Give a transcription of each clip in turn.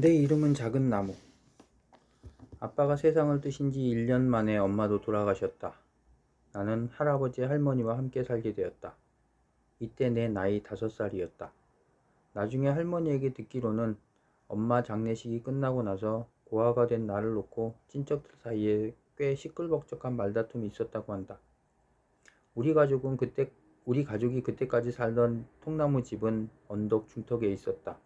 내 이름은 작은 나무. 아빠가 세상을 뜨신 지 1년 만에 엄마도 돌아가셨다. 나는 할아버지 할머니와 함께 살게 되었다. 이때 내 나이 5살이었다. 나중에 할머니에게 듣기로는 엄마 장례식이 끝나고 나서 고아가 된 나를 놓고 친척들 사이에 꽤 시끌벅적한 말다툼이 있었다고 한다. 우리 가족은 그때 우리 가족이 그때까지 살던 통나무 집은 언덕 중턱에 있었다.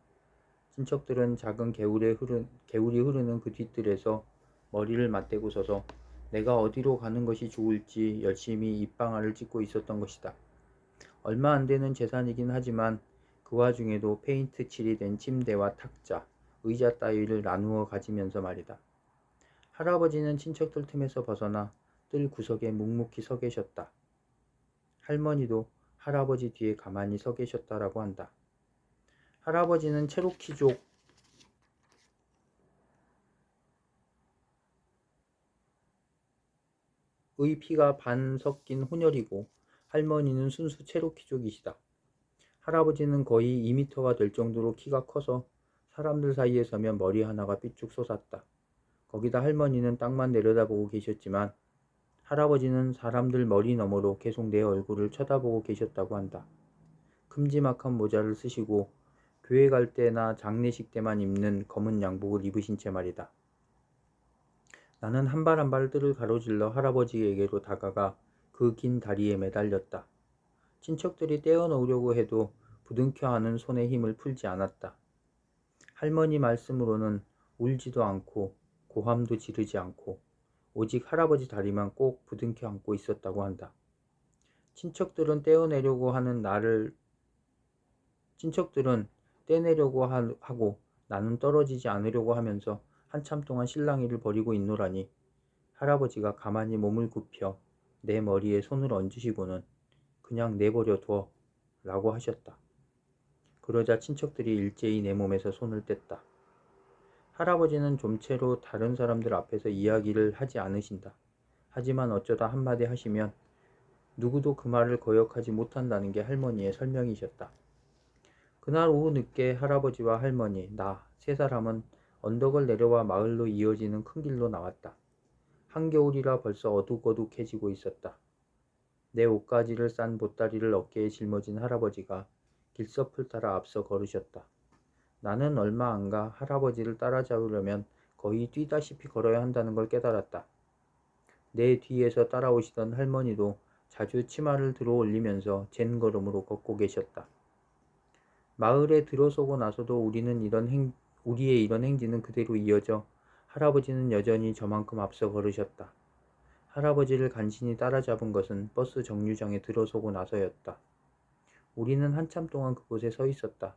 친척들은 작은 개울이 흐르는 그 뒷뜰에서 머리를 맞대고 서서 내가 어디로 가는 것이 좋을지 열심히 입방아를 찍고 있었던 것이다. 얼마 안 되는 재산이긴 하지만 그 와중에도 페인트 칠이 된 침대와 탁자, 의자 따위를 나누어 가지면서 말이다. 할아버지는 친척들 틈에서 벗어나 뜰 구석에 묵묵히 서 계셨다. 할머니도 할아버지 뒤에 가만히 서 계셨다라고 한다. 할아버지는 체로키족 의 피가 반 섞인 혼혈이고 할머니는 순수 체로키족이시다. 할아버지는 거의 2미터가 될 정도로 키가 커서 사람들 사이에 서면 머리 하나가 삐쭉 솟았다. 거기다 할머니는 땅만 내려다보고 계셨지만 할아버지는 사람들 머리 너머로 계속 내 얼굴을 쳐다보고 계셨다고 한다. 큼지막한 모자를 쓰시고 교회 갈 때나 장례식 때만 입는 검은 양복을 입으신 채 말이다. 나는 한 발 한 발 뜰을 가로질러 할아버지에게로 다가가 그 긴 다리에 매달렸다. 친척들이 떼어놓으려고 해도 부둥켜 안은 손의 힘을 풀지 않았다. 할머니 말씀으로는 울지도 않고 고함도 지르지 않고 오직 할아버지 다리만 꼭 부둥켜 안고 있었다고 한다. 친척들은 떼내려고 하고 나는 떨어지지 않으려고 하면서 한참 동안 실랑이를 벌이고 있노라니 할아버지가 가만히 몸을 굽혀 내 머리에 손을 얹으시고는 그냥 내버려 둬 라고 하셨다. 그러자 친척들이 일제히 내 몸에서 손을 뗐다. 할아버지는 좀채로 다른 사람들 앞에서 이야기를 하지 않으신다. 하지만 어쩌다 한마디 하시면 누구도 그 말을 거역하지 못한다는 게 할머니의 설명이셨다. 그날 오후 늦게 할아버지와 할머니, 나, 세 사람은 언덕을 내려와 마을로 이어지는 큰 길로 나왔다. 한겨울이라 벌써 어둑어둑해지고 있었다. 내 옷가지를 싼 보따리를 어깨에 짊어진 할아버지가 길섭을 따라 앞서 걸으셨다. 나는 얼마 안가 할아버지를 따라잡으려면 거의 뛰다시피 걸어야 한다는 걸 깨달았다. 내 뒤에서 따라오시던 할머니도 자주 치마를 들어 올리면서 젠걸음으로 걷고 계셨다. 마을에 들어서고 나서도 우리의 이런 행진은 그대로 이어져 할아버지는 여전히 저만큼 앞서 걸으셨다. 할아버지를 간신히 따라잡은 것은 버스 정류장에 들어서고 나서였다. 우리는 한참 동안 그곳에 서 있었다.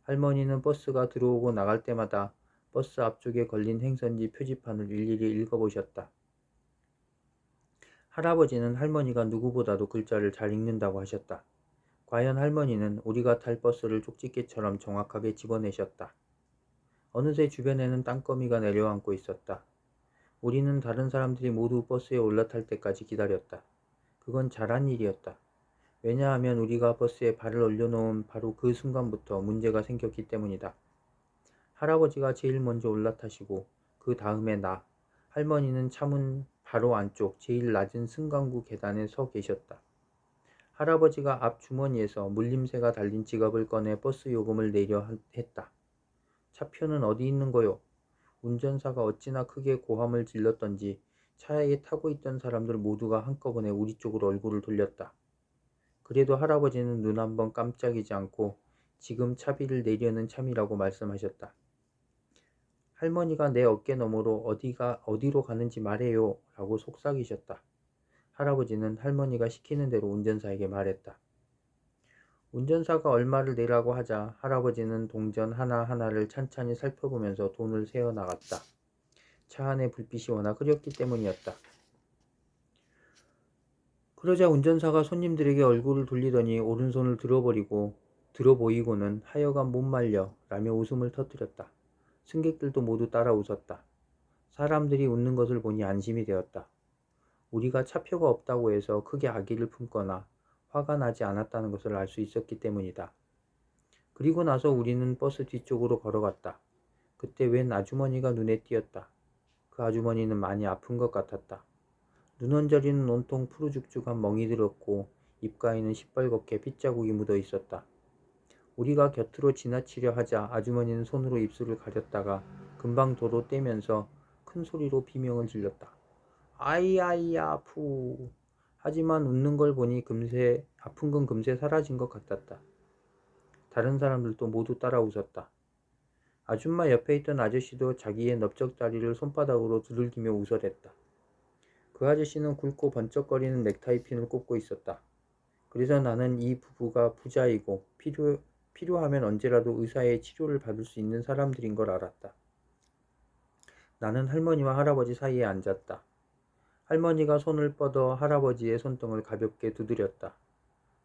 할머니는 버스가 들어오고 나갈 때마다 버스 앞쪽에 걸린 행선지 표지판을 일일이 읽어보셨다. 할아버지는 할머니가 누구보다도 글자를 잘 읽는다고 하셨다. 과연 할머니는 우리가 탈 버스를 쪽집게처럼 정확하게 집어내셨다. 어느새 주변에는 땅거미가 내려앉고 있었다. 우리는 다른 사람들이 모두 버스에 올라탈 때까지 기다렸다. 그건 잘한 일이었다. 왜냐하면 우리가 버스에 발을 올려놓은 바로 그 순간부터 문제가 생겼기 때문이다. 할아버지가 제일 먼저 올라타시고 그 다음에 나, 할머니는 차문 바로 안쪽 제일 낮은 승강구 계단에 서 계셨다. 할아버지가 앞 주머니에서 물림새가 달린 지갑을 꺼내 버스 요금을 내려 했다. 차표는 어디 있는 거요? 운전사가 어찌나 크게 고함을 질렀던지 차에 타고 있던 사람들 모두가 한꺼번에 우리 쪽으로 얼굴을 돌렸다. 그래도 할아버지는 눈 한번 깜짝이지 않고 지금 차비를 내려는 참이라고 말씀하셨다. 할머니가 내 어깨 너머로 어디로 가는지 말해요 라고 속삭이셨다. 할아버지는 할머니가 시키는 대로 운전사에게 말했다. 운전사가 얼마를 내라고 하자 할아버지는 동전 하나하나를 찬찬히 살펴보면서 돈을 세어 나갔다. 차 안의 불빛이 워낙 흐렸기 때문이었다. 그러자 운전사가 손님들에게 얼굴을 돌리더니 오른손을 들어보이고는 하여간 못 말려 라며 웃음을 터뜨렸다. 승객들도 모두 따라 웃었다. 사람들이 웃는 것을 보니 안심이 되었다. 우리가 차표가 없다고 해서 크게 악의를 품거나 화가 나지 않았다는 것을 알 수 있었기 때문이다. 그리고 나서 우리는 버스 뒤쪽으로 걸어갔다. 그때 웬 아주머니가 눈에 띄었다. 그 아주머니는 많이 아픈 것 같았다. 눈 언저리는 온통 푸르죽죽한 멍이 들었고 입가에는 시뻘겋게 핏자국이 묻어 있었다. 우리가 곁으로 지나치려 하자 아주머니는 손으로 입술을 가렸다가 금방 도로 떼면서 큰 소리로 비명을 질렀다. 아이 아이 아푸. 하지만 웃는 걸 보니 금세 아픈 건 금세 사라진 것 같았다. 다른 사람들도 모두 따라 웃었다. 아줌마 옆에 있던 아저씨도 자기의 넓적다리를 손바닥으로 두들기며 웃어댔다. 그 아저씨는 굵고 번쩍거리는 넥타이 핀을 꽂고 있었다. 그래서 나는 이 부부가 부자이고 필요하면 언제라도 의사의 치료를 받을 수 있는 사람들인 걸 알았다. 나는 할머니와 할아버지 사이에 앉았다. 할머니가 손을 뻗어 할아버지의 손등을 가볍게 두드렸다.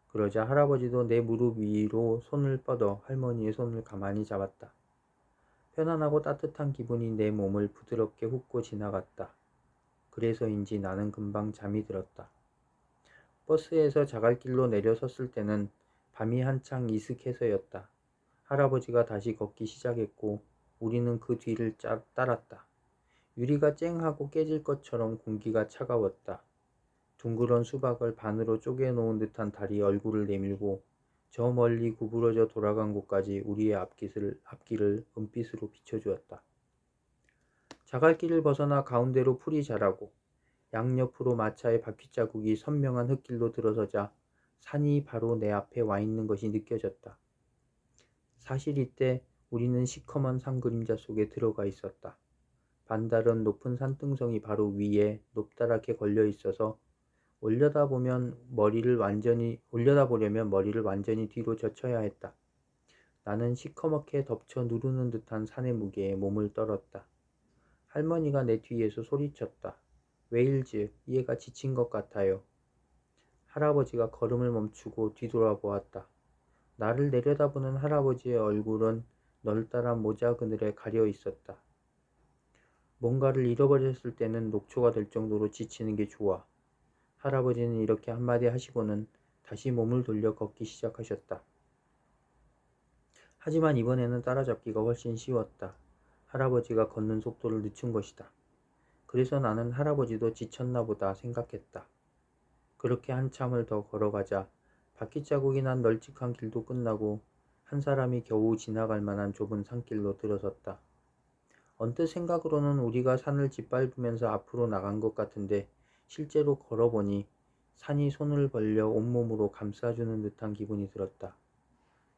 그러자 할아버지도 내 무릎 위로 손을 뻗어 할머니의 손을 가만히 잡았다. 편안하고 따뜻한 기분이 내 몸을 부드럽게 훑고 지나갔다. 그래서인지 나는 금방 잠이 들었다. 버스에서 자갈길로 내려섰을 때는 밤이 한창 이슥해서였다. 할아버지가 다시 걷기 시작했고 우리는 그 뒤를 따랐다. 유리가 쨍하고 깨질 것처럼 공기가 차가웠다. 둥그런 수박을 반으로 쪼개놓은 듯한 달이 얼굴을 내밀고 저 멀리 구부러져 돌아간 곳까지 우리의 앞길을 은빛으로 비춰주었다. 자갈길을 벗어나 가운데로 풀이 자라고 양옆으로 마차의 바퀴자국이 선명한 흙길로 들어서자 산이 바로 내 앞에 와 있는 것이 느껴졌다. 사실 이때 우리는 시커먼 산 그림자 속에 들어가 있었다. 반달은 높은 산등성이 바로 위에 높다랗게 걸려 있어서 올려다보려면 머리를 완전히 뒤로 젖혀야 했다. 나는 시커멓게 덮쳐 누르는 듯한 산의 무게에 몸을 떨었다. 할머니가 내 뒤에서 소리쳤다. 웨일즈, 얘가 지친 것 같아요. 할아버지가 걸음을 멈추고 뒤돌아보았다. 나를 내려다보는 할아버지의 얼굴은 널따란 모자 그늘에 가려 있었다. 뭔가를 잃어버렸을 때는 녹초가 될 정도로 지치는 게 좋아. 할아버지는 이렇게 한마디 하시고는 다시 몸을 돌려 걷기 시작하셨다. 하지만 이번에는 따라잡기가 훨씬 쉬웠다. 할아버지가 걷는 속도를 늦춘 것이다. 그래서 나는 할아버지도 지쳤나 보다 생각했다. 그렇게 한참을 더 걸어가자 바퀴자국이 난 널찍한 길도 끝나고 한 사람이 겨우 지나갈 만한 좁은 산길로 들어섰다. 언뜻 생각으로는 우리가 산을 짓밟으면서 앞으로 나간 것 같은데 실제로 걸어보니 산이 손을 벌려 온몸으로 감싸주는 듯한 기분이 들었다.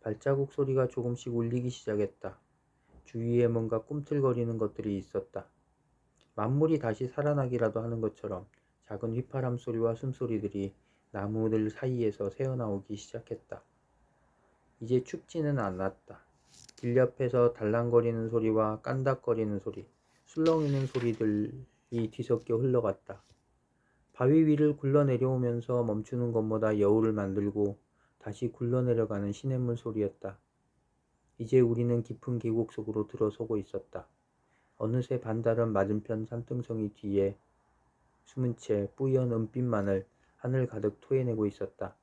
발자국 소리가 조금씩 울리기 시작했다. 주위에 뭔가 꿈틀거리는 것들이 있었다. 만물이 다시 살아나기라도 하는 것처럼 작은 휘파람 소리와 숨소리들이 나무들 사이에서 새어나오기 시작했다. 이제 춥지는 않았다. 길 옆에서 달랑거리는 소리와 깐닥거리는 소리, 술렁이는 소리들이 뒤섞여 흘러갔다. 바위 위를 굴러내려오면서 멈추는 것보다 여우를 만들고 다시 굴러내려가는 시냇물 소리였다. 이제 우리는 깊은 계곡 속으로 들어서고 있었다. 어느새 반달은 맞은편 산등성이 뒤에 숨은 채 뿌연 은빛만을 하늘 가득 토해내고 있었다.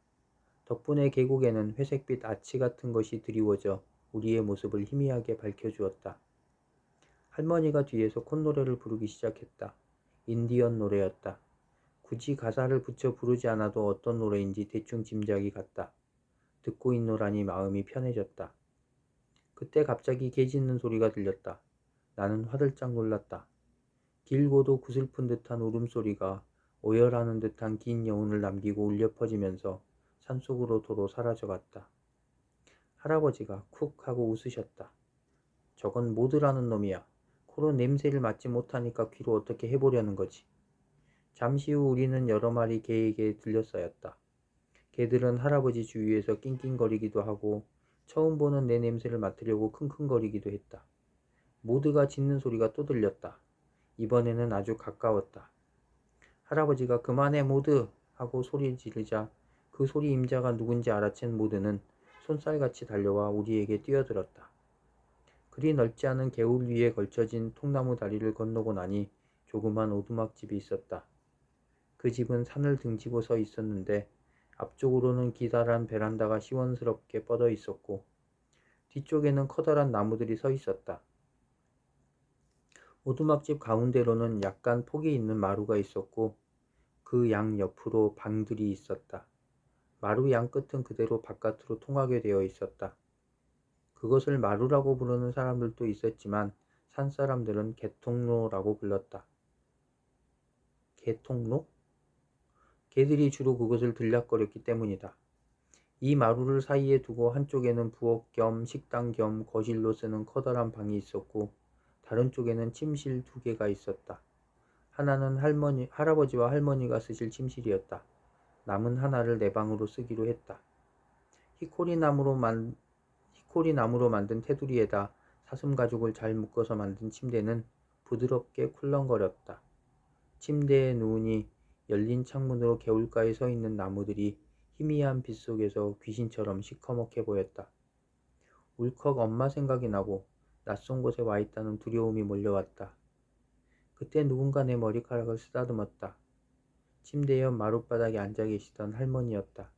덕분에 계곡에는 회색빛 아치 같은 것이 드리워져 우리의 모습을 희미하게 밝혀주었다. 할머니가 뒤에서 콧노래를 부르기 시작했다. 인디언 노래였다. 굳이 가사를 붙여 부르지 않아도 어떤 노래인지 대충 짐작이 갔다. 듣고 있노라니 마음이 편해졌다. 그때 갑자기 개 짖는 소리가 들렸다. 나는 화들짝 놀랐다. 길고도 구슬픈 듯한 울음소리가 오열하는 듯한 긴 여운을 남기고 울려 퍼지면서 산속으로 도로 사라져갔다. 할아버지가 쿡 하고 웃으셨다. 저건 모드라는 놈이야. 코로 냄새를 맡지 못하니까 귀로 어떻게 해보려는 거지. 잠시 후 우리는 여러 마리 개에게 들려싸였다. 개들은 할아버지 주위에서 낑낑거리기도 하고 처음 보는 내 냄새를 맡으려고 킁킁거리기도 했다. 모드가 짖는 소리가 또 들렸다. 이번에는 아주 가까웠다. 할아버지가 그만해 모드! 하고 소리 지르자 그 소리 임자가 누군지 알아챈 모드는 손살같이 달려와 우리에게 뛰어들었다. 그리 넓지 않은 개울 위에 걸쳐진 통나무 다리를 건너고 나니 조그만 오두막집이 있었다. 그 집은 산을 등지고 서 있었는데 앞쪽으로는 기다란 베란다가 시원스럽게 뻗어 있었고 뒤쪽에는 커다란 나무들이 서 있었다. 오두막집 가운데로는 약간 폭이 있는 마루가 있었고 그 양 옆으로 방들이 있었다. 마루 양 끝은 그대로 바깥으로 통하게 되어 있었다. 그것을 마루라고 부르는 사람들도 있었지만 산 사람들은 개통로라고 불렀다. 개통로? 개들이 주로 그것을 들락거렸기 때문이다. 이 마루를 사이에 두고 한쪽에는 부엌 겸 식당 겸 거실로 쓰는 커다란 방이 있었고 다른 쪽에는 침실 2개가 있었다. 하나는 할아버지와 할머니가 쓰실 침실이었다. 남은 하나를 내 방으로 쓰기로 했다. 히코리나무로 만든 테두리에다 사슴 가죽을 잘 묶어서 만든 침대는 부드럽게 쿨렁거렸다. 침대에 누우니 열린 창문으로 개울가에 서 있는 나무들이 희미한 빛 속에서 귀신처럼 시커멓게 보였다. 울컥 엄마 생각이 나고 낯선 곳에 와 있다는 두려움이 몰려왔다. 그때 누군가 내 머리카락을 쓰다듬었다. 침대 옆 마룻바닥에 앉아 계시던 할머니였다.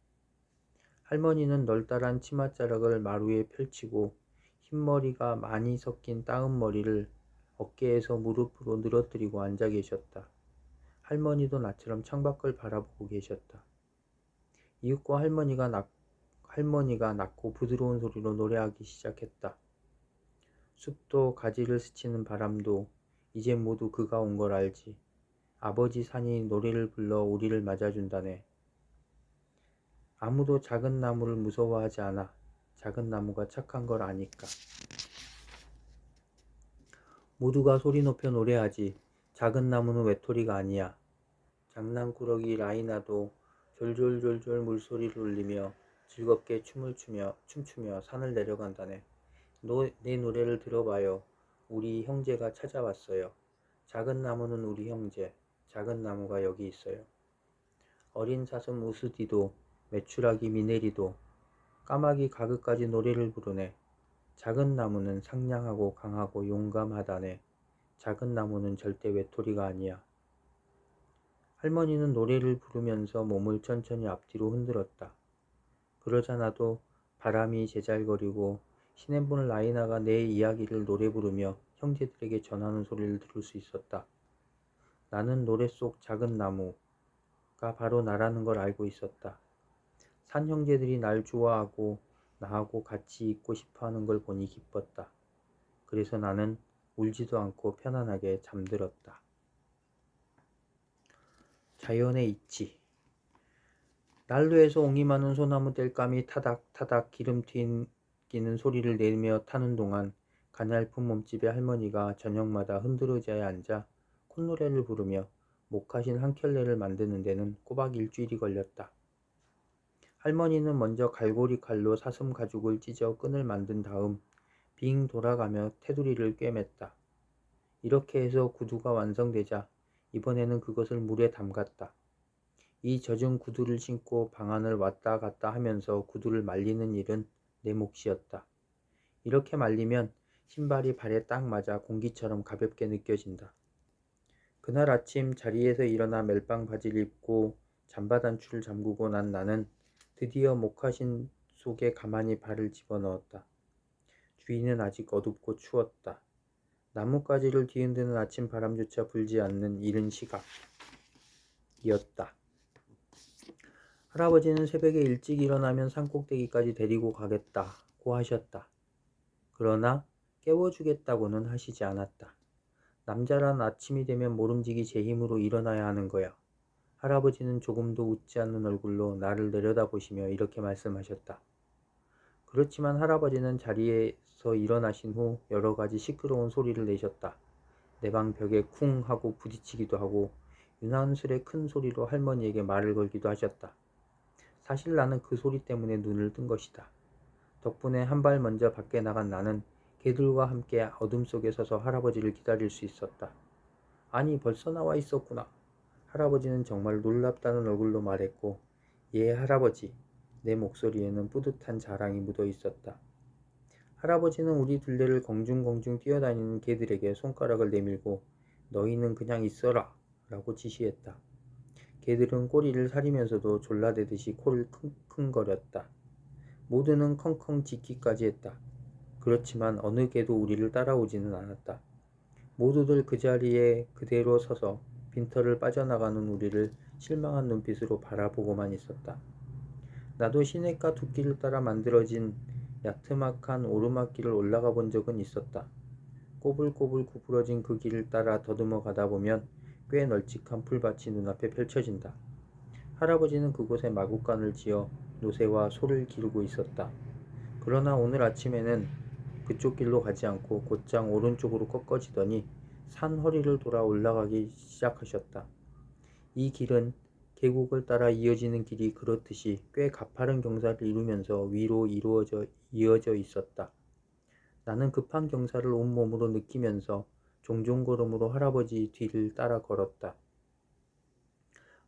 할머니는 널따란 치맛자락을 마루에 펼치고 흰머리가 많이 섞인 따은 머리를 어깨에서 무릎으로 늘어뜨리고 앉아 계셨다. 할머니도 나처럼 창밖을 바라보고 계셨다. 이윽고 할머니가 낮고 부드러운 소리로 노래하기 시작했다. 숲도 가지를 스치는 바람도 이제 모두 그가 온 걸 알지. 아버지 산이 노래를 불러 우리를 맞아준다네. 아무도 작은 나무를 무서워하지 않아. 작은 나무가 착한 걸 아니까. 모두가 소리 높여 노래하지. 작은 나무는 외톨이가 아니야. 장난꾸러기 라이나도 졸졸졸졸 물소리를 울리며 즐겁게 춤추며 산을 내려간다네. 내 노래를 들어봐요. 우리 형제가 찾아왔어요. 작은 나무는 우리 형제. 작은 나무가 여기 있어요. 어린 사슴 우스디도 메추라기 미네리도 까마귀 가그까지 노래를 부르네. 작은 나무는 상냥하고 강하고 용감하다네. 작은 나무는 절대 외톨이가 아니야. 할머니는 노래를 부르면서 몸을 천천히 앞뒤로 흔들었다. 그러자 나도 바람이 제잘거리고 시냇물 라이나가 내 이야기를 노래 부르며 형제들에게 전하는 소리를 들을 수 있었다. 나는 노래 속 작은 나무가 바로 나라는 걸 알고 있었다. 산 형제들이 날 좋아하고 나하고 같이 있고 싶어하는 걸 보니 기뻤다. 그래서 나는 울지도 않고 편안하게 잠들었다. 자연의 이치. 난로에서 옹이 많은 소나무 땔감이 타닥타닥 기름 튀기는 소리를 내며 타는 동안 가냘픈 몸집의 할머니가 저녁마다 흔들의자에 앉아 콧노래를 부르며 목화신 한 켤레를 만드는 데는 꼬박 일주일이 걸렸다. 할머니는 먼저 갈고리 칼로 사슴 가죽을 찢어 끈을 만든 다음 빙 돌아가며 테두리를 꿰맸다. 이렇게 해서 구두가 완성되자 이번에는 그것을 물에 담갔다. 이 젖은 구두를 신고 방 안을 왔다 갔다 하면서 구두를 말리는 일은 내 몫이었다. 이렇게 말리면 신발이 발에 딱 맞아 공기처럼 가볍게 느껴진다. 그날 아침 자리에서 일어나 멜빵 바지를 입고 잠바단추를 잠그고 난 나는 드디어 목화신 속에 가만히 발을 집어넣었다. 주위는 아직 어둡고 추웠다. 나뭇가지를 뒤흔드는 아침 바람조차 불지 않는 이른 시각이었다. 할아버지는 새벽에 일찍 일어나면 산꼭대기까지 데리고 가겠다고 하셨다. 그러나 깨워주겠다고는 하시지 않았다. 남자란 아침이 되면 모름지기 제 힘으로 일어나야 하는 거야. 할아버지는 조금도 웃지 않는 얼굴로 나를 내려다보시며 이렇게 말씀하셨다. 그렇지만 할아버지는 자리에서 일어나신 후 여러 가지 시끄러운 소리를 내셨다. 내 방 벽에 쿵 하고 부딪히기도 하고 유난스레 큰 소리로 할머니에게 말을 걸기도 하셨다. 사실 나는 그 소리 때문에 눈을 뜬 것이다. 덕분에 한 발 먼저 밖에 나간 나는 개들과 함께 어둠 속에 서서 할아버지를 기다릴 수 있었다. 아니, 벌써 나와 있었구나. 할아버지는 정말 놀랍다는 얼굴로 말했고, 예, 할아버지. 내 목소리에는 뿌듯한 자랑이 묻어 있었다. 할아버지는 우리 둘레를 공중공중 뛰어다니는 개들에게 손가락을 내밀고 너희는 그냥 있어라 라고 지시했다. 개들은 꼬리를 사리면서도 졸라대듯이 코를 킁킁거렸다. 모두는 컹컹 짖기까지 했다. 그렇지만 어느 개도 우리를 따라오지는 않았다. 모두들 그 자리에 그대로 서서 빈터를 빠져나가는 우리를 실망한 눈빛으로 바라보고만 있었다. 나도 시냇가 둑길을 따라 만들어진 야트막한 오르막길을 올라가 본 적은 있었다. 꼬불꼬불 구부러진 그 길을 따라 더듬어 가다 보면 꽤 널찍한 풀밭이 눈앞에 펼쳐진다. 할아버지는 그곳에 마구간을 지어 노새와 소를 기르고 있었다. 그러나 오늘 아침에는 그쪽 길로 가지 않고 곧장 오른쪽으로 꺾어지더니 산 허리를 돌아 올라가기 시작하셨다. 이 길은 계곡을 따라 이어지는 길이 그렇듯이 꽤 가파른 경사를 이루면서 위로 이어져 있었다. 나는 급한 경사를 온몸으로 느끼면서 종종 걸음으로 할아버지 뒤를 따라 걸었다.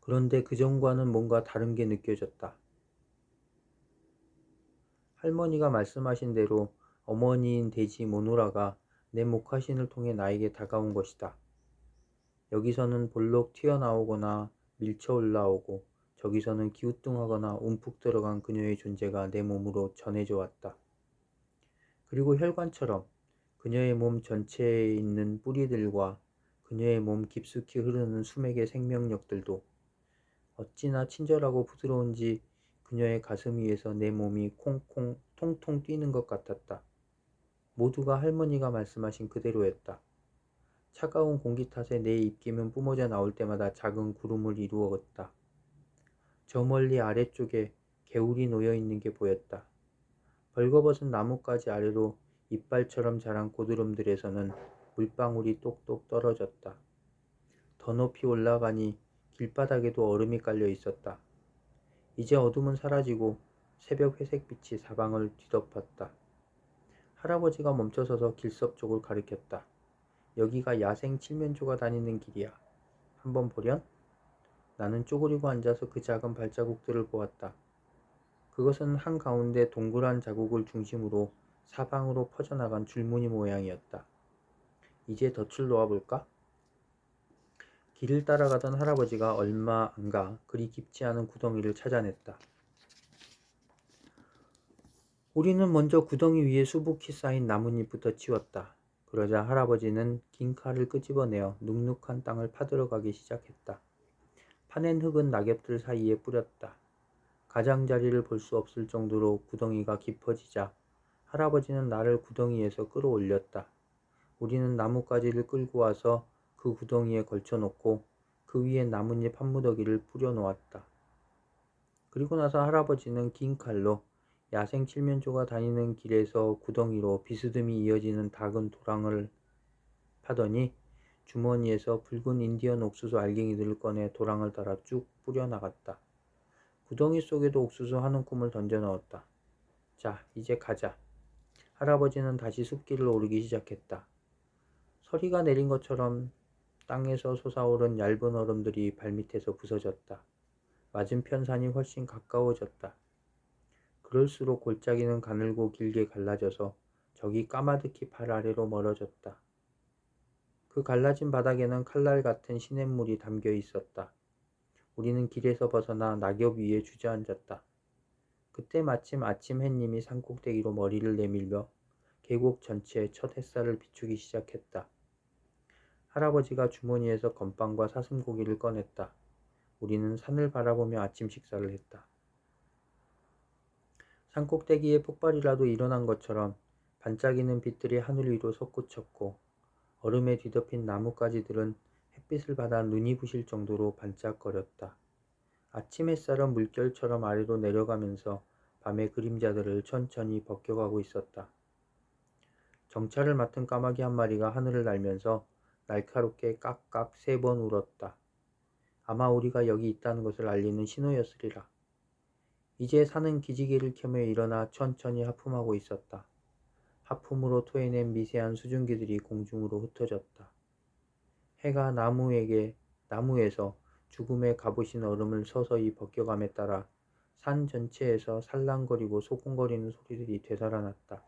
그런데 그전과는 뭔가 다른 게 느껴졌다. 할머니가 말씀하신 대로 어머니인 돼지 모노라가 내 목화신을 통해 나에게 다가온 것이다. 여기서는 볼록 튀어나오거나 밀쳐 올라오고 저기서는 기우뚱하거나 움푹 들어간 그녀의 존재가 내 몸으로 전해져 왔다. 그리고 혈관처럼 그녀의 몸 전체에 있는 뿌리들과 그녀의 몸 깊숙이 흐르는 수맥의 생명력들도 어찌나 친절하고 부드러운지 그녀의 가슴 위에서 내 몸이 콩콩 통통 뛰는 것 같았다. 모두가 할머니가 말씀하신 그대로였다. 차가운 공기 탓에 내 입김은 뿜어져 나올 때마다 작은 구름을 이루었다. 저 멀리 아래쪽에 개울이 놓여 있는 게 보였다. 벌거벗은 나뭇가지 아래로 이빨처럼 자란 고드름들에서는 물방울이 똑똑 떨어졌다. 더 높이 올라가니 길바닥에도 얼음이 깔려 있었다. 이제 어둠은 사라지고 새벽 회색빛이 사방을 뒤덮었다. 할아버지가 멈춰서서 길섭 쪽을 가리켰다. 여기가 야생 칠면조가 다니는 길이야. 한번 보련? 나는 쪼그리고 앉아서 그 작은 발자국들을 보았다. 그것은 한가운데 동그란 자국을 중심으로 사방으로 퍼져나간 줄무늬 모양이었다. 이제 덫을 놓아볼까? 길을 따라가던 할아버지가 얼마 안 가 그리 깊지 않은 구덩이를 찾아냈다. 우리는 먼저 구덩이 위에 수북히 쌓인 나뭇잎부터 치웠다. 그러자 할아버지는 긴 칼을 끄집어내어 눅눅한 땅을 파들어가기 시작했다. 파낸 흙은 낙엽들 사이에 뿌렸다. 가장자리를 볼 수 없을 정도로 구덩이가 깊어지자 할아버지는 나를 구덩이에서 끌어올렸다. 우리는 나뭇가지를 끌고 와서 그 구덩이에 걸쳐놓고 그 위에 나뭇잎 한 무더기를 뿌려놓았다. 그리고 나서 할아버지는 긴 칼로 야생 칠면조가 다니는 길에서 구덩이로 비스듬히 이어지는 작은 도랑을 파더니 주머니에서 붉은 인디언 옥수수 알갱이들을 꺼내 도랑을 따라 쭉 뿌려나갔다. 구덩이 속에도 옥수수 한 움큼을 던져 넣었다. 자, 이제 가자. 할아버지는 다시 숲길을 오르기 시작했다. 서리가 내린 것처럼 땅에서 솟아오른 얇은 얼음들이 발밑에서 부서졌다. 맞은편 산이 훨씬 가까워졌다. 그럴수록 골짜기는 가늘고 길게 갈라져서 저기 까마득히 발 아래로 멀어졌다. 그 갈라진 바닥에는 칼날 같은 시냇물이 담겨 있었다. 우리는 길에서 벗어나 낙엽 위에 주저앉았다. 그때 마침 아침 햇님이 산꼭대기로 머리를 내밀며 계곡 전체에 첫 햇살을 비추기 시작했다. 할아버지가 주머니에서 건빵과 사슴고기를 꺼냈다. 우리는 산을 바라보며 아침 식사를 했다. 산꼭대기에 폭발이라도 일어난 것처럼 반짝이는 빛들이 하늘 위로 솟구쳤고 얼음에 뒤덮인 나뭇가지들은 햇빛을 받아 눈이 부실 정도로 반짝거렸다. 아침 햇살은 물결처럼 아래로 내려가면서 밤의 그림자들을 천천히 벗겨가고 있었다. 정찰을 맡은 까마귀 한 마리가 하늘을 날면서 날카롭게 깍깍 3번 울었다. 아마 우리가 여기 있다는 것을 알리는 신호였으리라. 이제 산은 기지개를 켜며 일어나 천천히 하품하고 있었다. 하품으로 토해낸 미세한 수증기들이 공중으로 흩어졌다. 해가 나무에서 죽음의 갑오신 얼음을 서서히 벗겨감에 따라 산 전체에서 살랑거리고 소곤거리는 소리들이 되살아났다.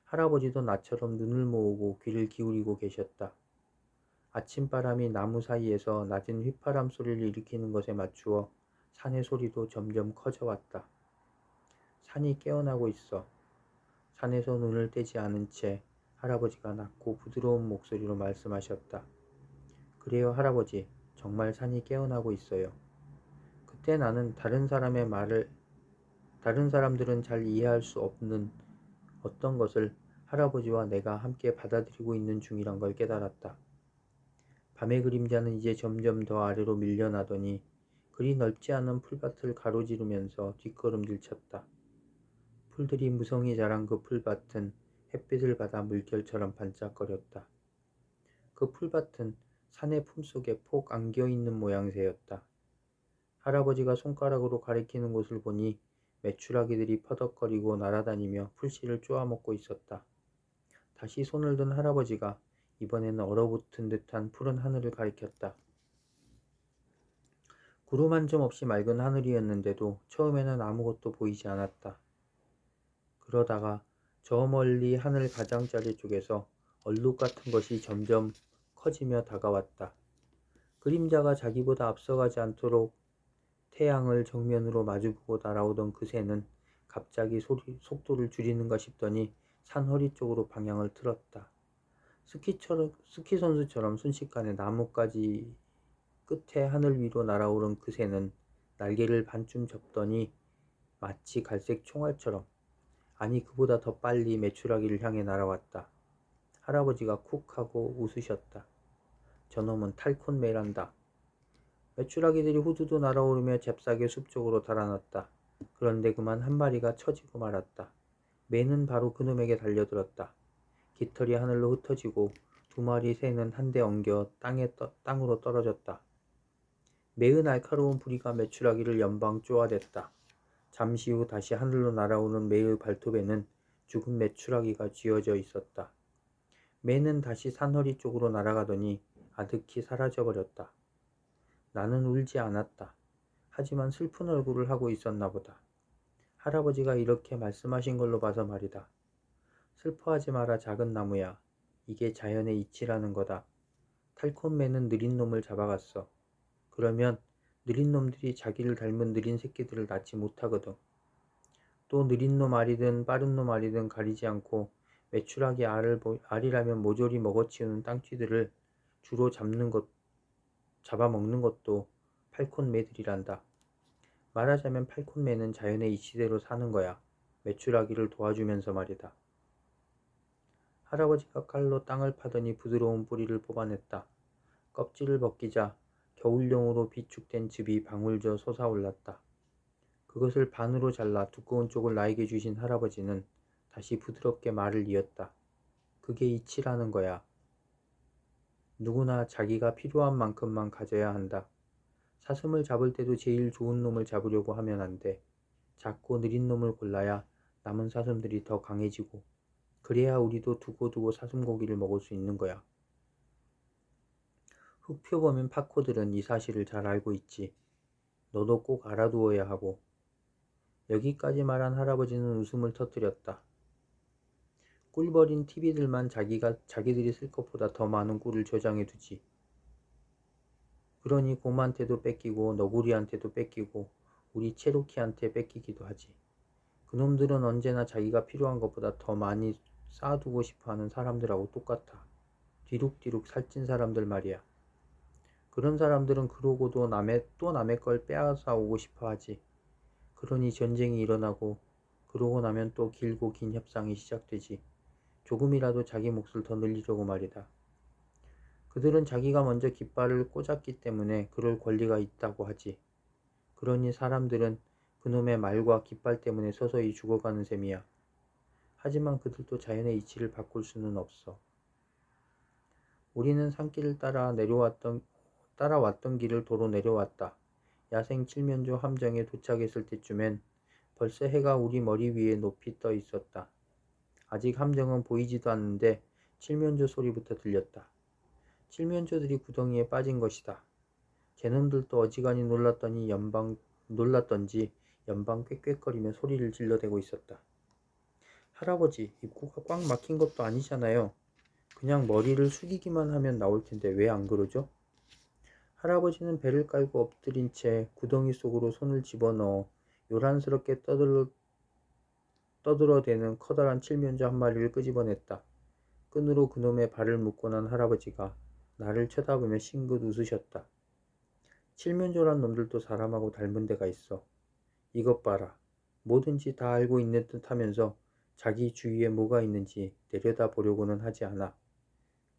할아버지도 나처럼 눈을 모으고 귀를 기울이고 계셨다. 아침바람이 나무 사이에서 낮은 휘파람 소리를 일으키는 것에 맞추어 산의 소리도 점점 커져왔다. 산이 깨어나고 있어. 산에서 눈을 떼지 않은 채 할아버지가 낮고 부드러운 목소리로 말씀하셨다. 그래요, 할아버지. 정말 산이 깨어나고 있어요. 그때 나는 다른 사람들은 잘 이해할 수 없는 어떤 것을 할아버지와 내가 함께 받아들이고 있는 중이란 걸 깨달았다. 밤의 그림자는 이제 점점 더 아래로 밀려나더니 그리 넓지 않은 풀밭을 가로지르면서 뒷걸음질 쳤다. 풀들이 무성히 자란 그 풀밭은 햇빛을 받아 물결처럼 반짝거렸다. 그 풀밭은 산의 품속에 폭 안겨있는 모양새였다. 할아버지가 손가락으로 가리키는 곳을 보니 메추라기들이 퍼덕거리고 날아다니며 풀씨를 쪼아먹고 있었다. 다시 손을 든 할아버지가 이번에는 얼어붙은 듯한 푸른 하늘을 가리켰다. 구름 한 점 없이 맑은 하늘이었는데도 처음에는 아무것도 보이지 않았다. 그러다가 저 멀리 하늘 가장자리 쪽에서 얼룩 같은 것이 점점 커지며 다가왔다. 그림자가 자기보다 앞서가지 않도록 태양을 정면으로 마주보고 날아오던 그 새는 갑자기 속도를 줄이는가 싶더니 산 허리 쪽으로 방향을 틀었다. 스키 선수처럼 순식간에 나뭇가지 끝에 하늘 위로 날아오른 그 새는 날개를 반쯤 접더니 마치 갈색 총알처럼, 아니 그보다 더 빨리 메추라기를 향해 날아왔다. 할아버지가 쿡 하고 웃으셨다. 저놈은 탈콘매란다. 메추라기들이 후두두 날아오르며 잽싸게 숲 쪽으로 달아났다. 그런데 그만 한 마리가 처지고 말았다. 매는 바로 그놈에게 달려들었다. 깃털이 하늘로 흩어지고 두 마리 새는 한데 엉겨 땅으로 떨어졌다. 매의 날카로운 부리가 메추라기를 연방 쪼아댔다. 잠시 후 다시 하늘로 날아오는 매의 발톱에는 죽은 메추라기가 쥐어져 있었다. 매는 다시 산허리 쪽으로 날아가더니 아득히 사라져버렸다. 나는 울지 않았다. 하지만 슬픈 얼굴을 하고 있었나 보다. 할아버지가 이렇게 말씀하신 걸로 봐서 말이다. 슬퍼하지 마라 작은 나무야. 이게 자연의 이치라는 거다. 탈콘매는 느린 놈을 잡아갔어. 그러면 느린 놈들이 자기를 닮은 느린 새끼들을 낳지 못하거든. 또 느린 놈 알이든 빠른 놈 알이든 가리지 않고 메추라기 알이라면 모조리 먹어치우는 땅쥐들을 주로 잡아먹는 것도 팔콘매들이란다. 말하자면 팔콘매는 자연의 이치대로 사는 거야. 메추라기를 도와주면서 말이다. 할아버지가 칼로 땅을 파더니 부드러운 뿌리를 뽑아냈다. 껍질을 벗기자 겨울용으로 비축된 즙이 방울져 솟아올랐다. 그것을 반으로 잘라 두꺼운 쪽을 나에게 주신 할아버지는 다시 부드럽게 말을 이었다. 그게 이치라는 거야. 누구나 자기가 필요한 만큼만 가져야 한다. 사슴을 잡을 때도 제일 좋은 놈을 잡으려고 하면 안 돼. 작고 느린 놈을 골라야 남은 사슴들이 더 강해지고, 그래야 우리도 두고두고 사슴고기를 먹을 수 있는 거야. 흙표범인 파코들은 이 사실을 잘 알고 있지. 너도 꼭 알아두어야 하고. 여기까지 말한 할아버지는 웃음을 터뜨렸다. 꿀버린 TV들만 자기들이 쓸 것보다 더 많은 꿀을 저장해 두지. 그러니 곰한테도 뺏기고 너구리한테도 뺏기고 우리 체로키한테 뺏기기도 하지. 그놈들은 언제나 자기가 필요한 것보다 더 많이 쌓아두고 싶어하는 사람들하고 똑같아. 뒤룩뒤룩 살찐 사람들 말이야. 그런 사람들은 그러고도 남의 걸 빼앗아 오고 싶어하지. 그러니 전쟁이 일어나고 그러고 나면 또 길고 긴 협상이 시작되지. 조금이라도 자기 몫을 더 늘리려고 말이다. 그들은 자기가 먼저 깃발을 꽂았기 때문에 그럴 권리가 있다고 하지. 그러니 사람들은 그놈의 말과 깃발 때문에 서서히 죽어가는 셈이야. 하지만 그들도 자연의 이치를 바꿀 수는 없어. 우리는 산길을 따라왔던 길을 도로 내려왔다. 야생 칠면조 함정에 도착했을 때쯤엔 벌써 해가 우리 머리 위에 높이 떠 있었다. 아직 함정은 보이지도 않는데 칠면조 소리부터 들렸다. 칠면조들이 구덩이에 빠진 것이다. 쟤놈들도 어지간히 놀랐던지 연방 꽥꽥거리며 소리를 질러대고 있었다. 할아버지, 입구가 꽉 막힌 것도 아니잖아요. 그냥 머리를 숙이기만 하면 나올 텐데 왜 안 그러죠? 할아버지는 배를 깔고 엎드린 채 구덩이 속으로 손을 집어넣어 요란스럽게 떠들어대는 커다란 칠면조 한 마리를 끄집어냈다. 끈으로 그놈의 발을 묶고 난 할아버지가 나를 쳐다보며 싱긋 웃으셨다. 칠면조란 놈들도 사람하고 닮은 데가 있어. 이것 봐라. 뭐든지 다 알고 있는 듯 하면서 자기 주위에 뭐가 있는지 내려다 보려고는 하지 않아.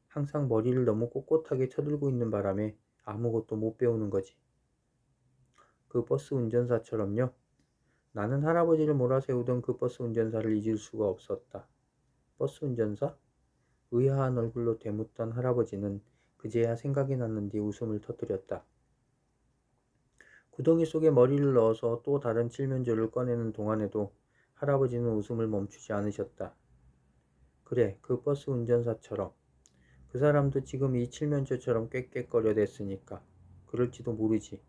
항상 머리를 너무 꼿꼿하게 쳐들고 있는 바람에 아무것도 못 배우는 거지. 그 버스 운전사처럼요. 나는 할아버지를 몰아세우던 그 버스 운전사를 잊을 수가 없었다. 버스 운전사? 의아한 얼굴로 되묻던 할아버지는 그제야 생각이 났는지 웃음을 터뜨렸다. 구덩이 속에 머리를 넣어서 또 다른 칠면조를 꺼내는 동안에도 할아버지는 웃음을 멈추지 않으셨다. 그래, 그 버스 운전사처럼. 그 사람도 지금 이 칠면조처럼 꽥꽥거려 댔으니까. 그럴지도 모르지.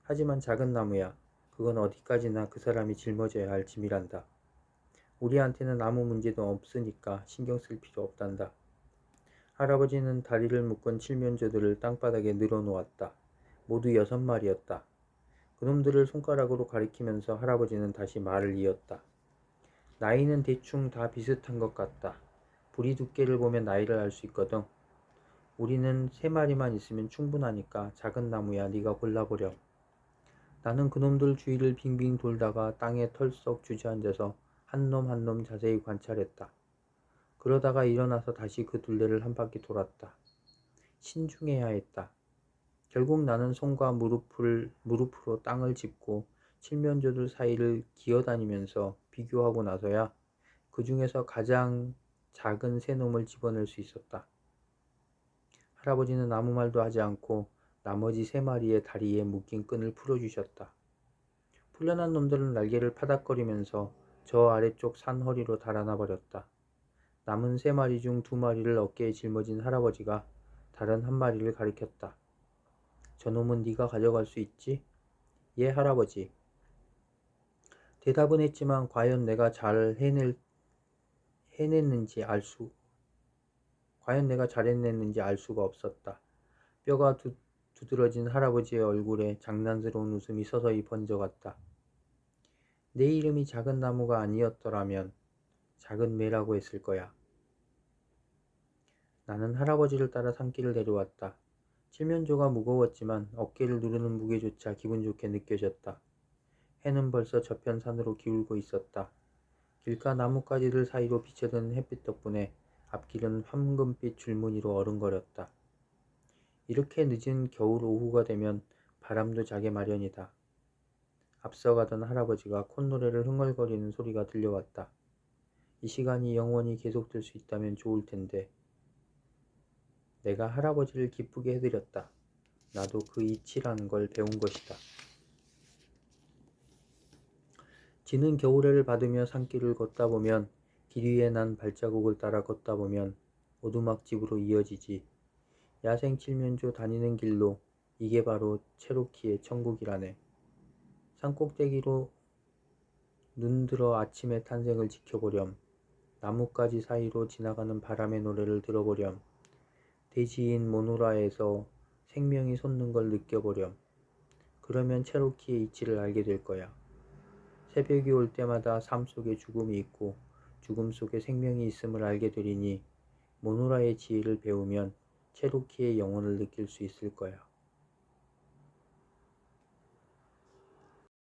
하지만 작은 나무야. 그건 어디까지나 그 사람이 짊어져야 할 짐이란다. 우리한테는 아무 문제도 없으니까 신경 쓸 필요 없단다. 할아버지는 다리를 묶은 칠면조들을 땅바닥에 늘어놓았다. 모두 6마리였다. 그놈들을 손가락으로 가리키면서 할아버지는 다시 말을 이었다. 나이는 대충 다 비슷한 것 같다. 부리 두께를 보면 나이를 알 수 있거든. 우리는 3마리만 있으면 충분하니까 작은 나무야 네가 골라보렴. 나는 그놈들 주위를 빙빙 돌다가 땅에 털썩 주저앉아서 한 놈 한 놈 자세히 관찰했다. 그러다가 일어나서 다시 그 둘레를 한 바퀴 돌았다. 신중해야 했다. 결국 나는 손과 무릎으로 땅을 짚고 칠면조들 사이를 기어다니면서 비교하고 나서야 그 중에서 가장 작은 새 놈을 집어낼 수 있었다. 할아버지는 아무 말도 하지 않고 나머지 3마리의 다리에 묶인 끈을 풀어주셨다. 풀려난 놈들은 날개를 파닥거리면서 저 아래쪽 산 허리로 달아나 버렸다. 남은 3마리 중 2마리를 어깨에 짊어진 할아버지가 다른 1마리를 가리켰다. 저놈은 네가 가져갈 수 있지? 예, 할아버지. 대답은 했지만 과연 내가 잘 해냈는지 알 수가 없었다. 뼈가 두드러진 할아버지의 얼굴에 장난스러운 웃음이 서서히 번져갔다. 내 이름이 작은 나무가 아니었더라면 작은 매라고 했을 거야. 나는 할아버지를 따라 산길을 내려왔다. 칠면조가 무거웠지만 어깨를 누르는 무게조차 기분 좋게 느껴졌다. 해는 벌써 저편 산으로 기울고 있었다. 길가 나뭇가지들 사이로 비쳐드는 햇빛 덕분에 앞길은 황금빛 줄무늬로 어른거렸다. 이렇게 늦은 겨울 오후가 되면 바람도 자게 마련이다. 앞서가던 할아버지가 콧노래를 흥얼거리는 소리가 들려왔다. 이 시간이 영원히 계속될 수 있다면 좋을 텐데. 내가 할아버지를 기쁘게 해드렸다. 나도 그 이치라는 걸 배운 것이다. 지는 겨울해를 받으며 산길을 걷다 보면 길 위에 난 발자국을 따라 걷다 보면 오두막집으로 이어지지. 야생 칠면조 다니는 길로 이게 바로 체로키의 천국이라네. 산꼭대기로 눈들어 아침의 탄생을 지켜보렴. 나뭇가지 사이로 지나가는 바람의 노래를 들어보렴. 대지인 모노라에서 생명이 솟는 걸 느껴보렴. 그러면 체로키의 이치를 알게 될 거야. 새벽이 올 때마다 삶 속에 죽음이 있고 죽음 속에 생명이 있음을 알게 되리니 모노라의 지혜를 배우면 체로키의 영혼을 느낄 수 있을 거야.